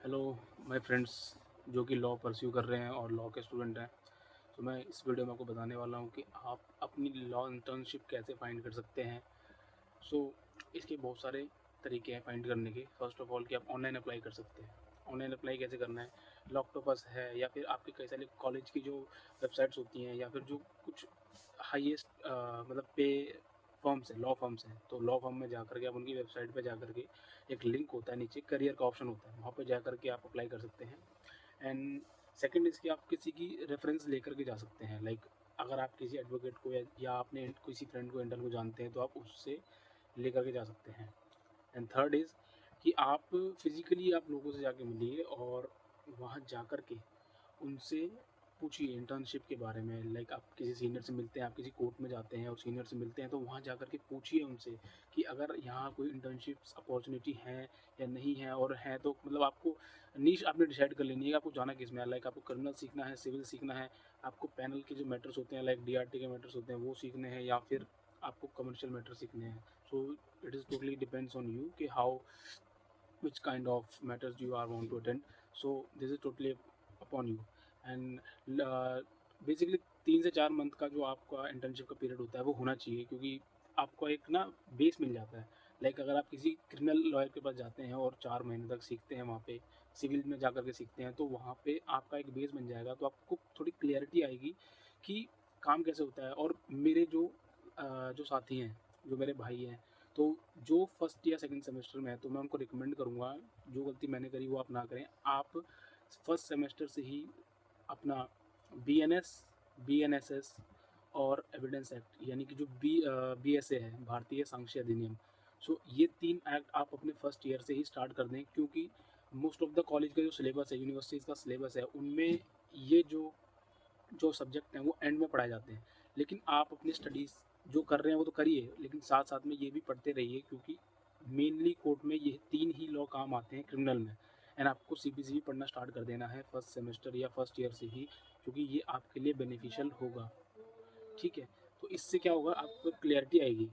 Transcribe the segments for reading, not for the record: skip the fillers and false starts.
Hello my friends जो कि law pursue कर रहे हैं और लॉ के स्टूडेंट हैं। तो मैं इस वीडियो में आपको बताने वाला हूँ कि आप अपनी लॉ इंटर्नशिप कैसे फाइंड कर सकते हैं। सो इसके बहुत सारे तरीके हैं फाइंड करने के। फर्स्ट ऑफ ऑल कि आप ऑनलाइन अप्लाई कर सकते हैं। ऑनलाइन अप्लाई कैसे करना है? लॉक्टोपस है या फिर आपके कई सारे कॉलेज की जो वेबसाइट्स होती हैं या फिर जो कुछ हाईएस्ट मतलब पे फर्म्स हैं, लॉ फर्म्स हैं, तो लॉ फर्म में जाकर के आप उनकी वेबसाइट पे जाकर के एक लिंक होता है, नीचे करियर का ऑप्शन होता है, वहाँ पे जाकर के आप अप्लाई कर सकते हैं। एंड सेकंड इसकी आप किसी की रेफरेंस लेकर के जा सकते हैं। लाइक अगर आप किसी एडवोकेट को या अपने किसी फ्रेंड को इंटर्न को जानते हैं तो आप उससे लेकर के जा सकते हैं। एंड थर्ड इज़ कि आप फिज़िकली आप लोगों से जाके मिलिए और वहाँ जाकर के उनसे पूछिए इंटर्नशिप के बारे में। लाइक आप किसी सीनियर से मिलते हैं, आप किसी कोर्ट में जाते हैं और सीनियर से मिलते हैं, तो वहाँ जाकर के पूछिए उनसे कि अगर यहाँ कोई इंटर्नशिप्स अपॉर्चुनिटी है या नहीं है, और है तो मतलब आपको नीश आपने डिसाइड कर लेनी है कि आपको जाना किस में है। लाइक आपको क्रिमिनल सीखना है, सिविल सीखना है, आपको पैनल के जो मैटर्स होते हैं लाइक डीआरटी के मैटर्स होते हैं वो सीखने हैं, या फिर आपको कमर्शियल मैटर सीखने हैं। So it is totally depends on you कि how which kind of matters you are want to attend. So this is totally upon you. And basically 3 से 4 मंथ का जो आपका इंटर्नशिप का पीरियड होता है वो होना चाहिए, क्योंकि आपको एक ना बेस मिल जाता है। लाइक अगर आप किसी क्रिमिनल लॉयर के पास जाते हैं और 4 महीने तक सीखते हैं वहाँ पे, सिविल में जा कर के सीखते हैं, तो वहाँ पे आपका एक बेस बन जाएगा, तो आपको थोड़ी क्लियरिटी आएगी कि काम कैसे होता है। और मेरे जो साथी हैं, जो मेरे भाई हैं, तो जो फर्स्ट या सेकंड सेमेस्टर में है, तो मैं उनको रिकमेंड करूँगा, जो गलती मैंने करी वो आप ना करें। आप फर्स्ट सेमेस्टर से ही अपना बीएनएस, बीएनएसएस और एविडेंस एक्ट, यानी कि जो बीएसए है, भारतीय सांक्ष्य अधिनियम, सो ये 3 एक्ट आप अपने फर्स्ट ईयर से ही स्टार्ट कर दें, क्योंकि मोस्ट ऑफ द कॉलेज का जो सिलेबस है, यूनिवर्सिटीज़ का सिलेबस है, उनमें ये जो जो सब्जेक्ट हैं वो एंड में पढ़ाए जाते हैं। लेकिन आप अपनी स्टडीज़ जो कर रहे हैं वो तो करिए, लेकिन साथ साथ में ये भी पढ़ते रहिए, क्योंकि मेनली कोर्ट में ये 3 ही लॉ काम आते हैं क्रिमिनल में। एंड आपको सीपीसी भी पढ़ना स्टार्ट कर देना है फर्स्ट सेमेस्टर या फर्स्ट ईयर से ही, क्योंकि ये आपके लिए बेनिफिशियल होगा। ठीक है? तो इससे क्या होगा, आपको क्लैरिटी आएगी,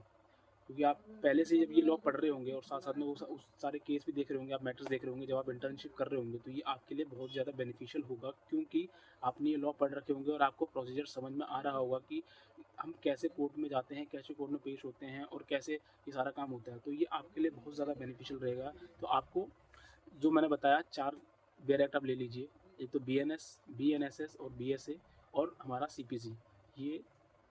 क्योंकि आप पहले से जब ये लॉ पढ़ रहे होंगे और साथ-साथ में वो उस सारे केस भी देख रहे होंगे, आप मैटर्स देख रहे होंगे, जब आप इंटर्नशिप कर रहे होंगे, तो ये आपके लिए बहुत ज़्यादा बेनिफिशियल होगा, क्योंकि आपने ये लॉ पढ़ रखे होंगे और आपको प्रोसीजर समझ में आ रहा होगा कि हम कैसे कोर्ट में जाते हैं, कैसे कोर्ट में पेश होते हैं और कैसे ये सारा काम होता है। तो ये आपके लिए बहुत ज़्यादा बेनिफिशियल रहेगा। तो आपको जो मैंने बताया 4 बेयर एक्ट आप ले लीजिए। एक तो बीएनएस, बीएनएसएस और बीएसए और हमारा सीपीसी। ये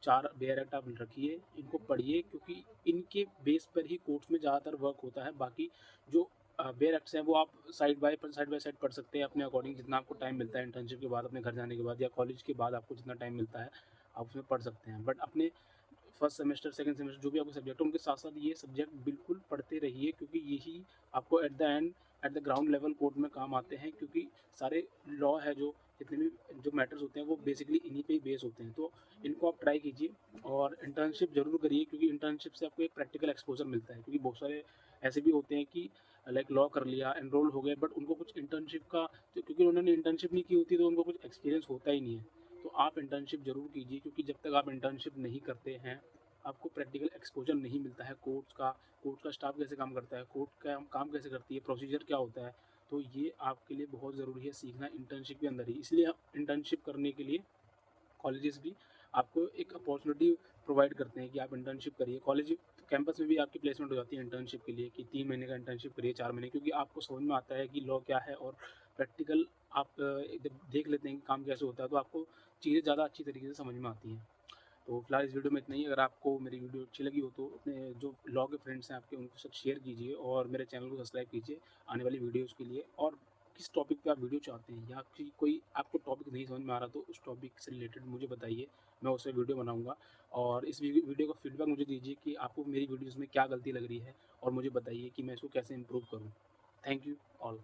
4 बेयर एक्ट आप रखिए, इनको पढ़िए, क्योंकि इनके बेस पर ही कोर्ट्स में ज़्यादातर वर्क होता है। बाकी जो बेयर एक्ट्स हैं वो आप साइड बाय साइड पढ़ सकते हैं अपने अकॉर्डिंग, जितना आपको टाइम मिलता है इंटर्नशिप के बाद, अपने घर जाने के बाद या कॉलेज के बाद आपको जितना टाइम मिलता है, आप उसमें पढ़ सकते हैं। बट अपने फर्स्ट सेमेस्टर, सेकंड सेमेस्टर जो भी आपके सब्जेक्ट हैं, उनके साथ-साथ ये सब्जेक्ट बिल्कुल पढ़ते रहिए, क्योंकि यही आपको at the end, at the ground level court में काम आते हैं, क्योंकि सारे लॉ है जो जितने भी जो मैटर्स होते हैं वो बेसिकली इन्हीं पे ही बेस होते हैं। तो इनको आप ट्राई कीजिए और इंटर्नशिप ज़रूर करिए, क्योंकि इंटर्नशिप से आपको एक प्रैक्टिकल एक्सपोज़र मिलता है। क्योंकि बहुत सारे ऐसे भी होते हैं कि लाइक लॉ कर लिया, एनरोल हो गए, बट उनको कुछ इंटर्नशिप का, तो क्योंकि उन्होंने इंटर्नशिप नहीं की होती, तो उनको कुछ एक्सपीरियंस होता ही नहीं है। तो आप इंटर्नशिप ज़रूर कीजिए, क्योंकि जब तक आप इंटर्नशिप नहीं करते हैं, आपको प्रैक्टिकल एक्सपोज़र नहीं मिलता है कोर्ट का स्टाफ कैसे काम करता है, कोर्ट का काम कैसे करती है, प्रोसीजर क्या होता है। तो ये आपके लिए बहुत ज़रूरी है सीखना इंटर्नशिप के अंदर ही। इसलिए इंटर्नशिप करने के लिए कॉलेजेस भी आपको एक अपॉर्चुनिटी प्रोवाइड करते हैं कि आप इंटर्नशिप करिए। कॉलेज कैंपस में भी आपकी प्लेसमेंट हो जाती है इंटर्नशिप के लिए, कि 3 महीने का इंटर्नशिप करिए, 4 महीने, क्योंकि आपको समझ में आता है कि लॉ क्या है, और प्रैक्टिकल आप जब देख लेते हैं कि काम कैसे होता है, तो आपको चीज़ें ज़्यादा अच्छी तरीके से समझ में आती हैं। तो फिलहाल इस वीडियो में इतना ही। अगर आपको मेरी वीडियो अच्छी लगी हो तो अपने जो लॉ के फ्रेंड्स हैं आपके, उनके साथ शेयर कीजिए और मेरे चैनल को सब्सक्राइब कीजिए आने वाली वीडियोज़ के लिए। और किस टॉपिक पे आप वीडियो चाहते हैं, या कि कोई आपको टॉपिक नहीं समझ में आ रहा, तो उस टॉपिक से रिलेटेड मुझे बताइए, मैं उस पे वीडियो बनाऊँगा। और इस वीडियो का फीडबैक मुझे दीजिए कि आपको मेरी वीडियोज़ में क्या गलती लग रही है, और मुझे बताइए कि मैं इसको कैसे इम्प्रूव करूँ। Thank you all.